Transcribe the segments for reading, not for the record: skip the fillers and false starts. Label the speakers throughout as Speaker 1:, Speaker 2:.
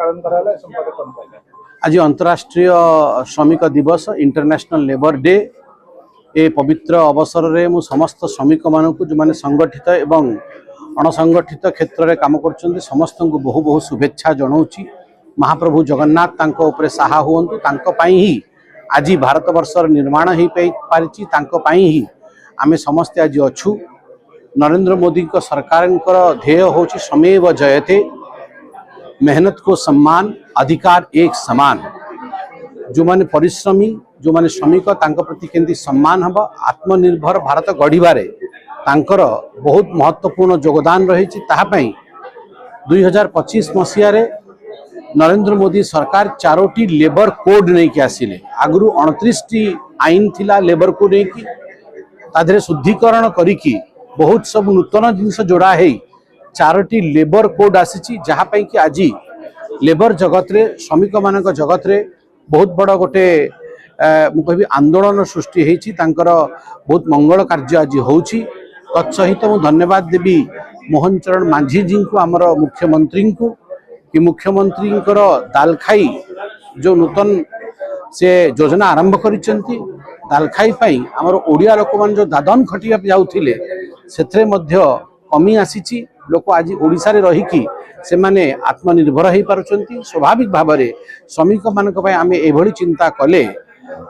Speaker 1: पालन कराला संपर्क कौन पाइला
Speaker 2: आज अंतर्राष्ट्रीय श्रमिक दिवस इंटरनेशनल लेबर डे ए पवित्र अवसर रे मु समस्त श्रमिक मानक जो माने संगठित एवं अणसंगठित क्षेत्र में काम कर समस्त को बहु बहु शुभेच्छा जनाऊँगी। महाप्रभु जगन्नाथ तांको उपरे सहा हुअन्तु तांको पाई ही आज भारत वर्षर निर्माण हो पारि ही आमे समस्ते आज अच्छू। नरेंद्र मोदी को सरकार ध्येय हूँ श्रमेव जयते, मेहनत को सम्मान, अधिकार एक समान। जो माने परिश्रमी जो माने श्रमिक तांको प्रति केंदी सम्मान हम आत्मनिर्भर भारत गढ़िबारे तांकर बहुत महत्वपूर्ण योगदान रही। 2025 मसीह नरेंद्र मोदी सरकार 4टी लेबर कोड नहीं कि आसिले। आगु 29टी आईन थिला लेबर को नहीं कि ताधरे शुद्धिकरण करिकी बहुत सब नूतन जिनस जोड़ा है 4टी लेबर कोड आसी जहाँपाई कि आज लेबर जगत रे श्रमिक मानक जगत रे बहुत बड़ गोटे मुझे आंदोलन सृष्टि होती बहुत मंगल कार्य आज होची। तत्सहित मु धन्यवाद देवी मोहन चरण मांझी जी को आमर मुख्यमंत्री को कि मुख्यमंत्री दालखाई जो नूतन से योजना आरंभ करिसेंती दालखाई पाई आमर ओडिया लोक मान जो दादन खटिया जाउथिले सेथरे मध्य कमी आसीची। लोक आज ओडिसा रे रहिकी से माने आत्मनिर्भर हो पारुचंती। स्वाभाविक भाव में श्रमिक मानक पय आमे एभली चिंता कले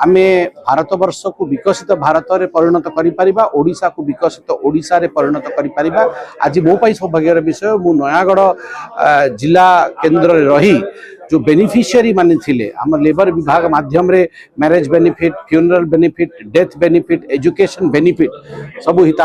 Speaker 2: आमे भारत वर्ष को विकसित भारत रे परिणत करि परिबा, ओडिसा को विकसित ओडिसा रे परिणत करि परिबा। आज मो पई सौभाग्यर विषय मु नयागढ़ जिला केंद्र रे रही जो बेनिफिशियरी माने थिले आम लेबर विभाग माध्यम रे marriage benefit, funeral benefit, death benefit, education benefit सब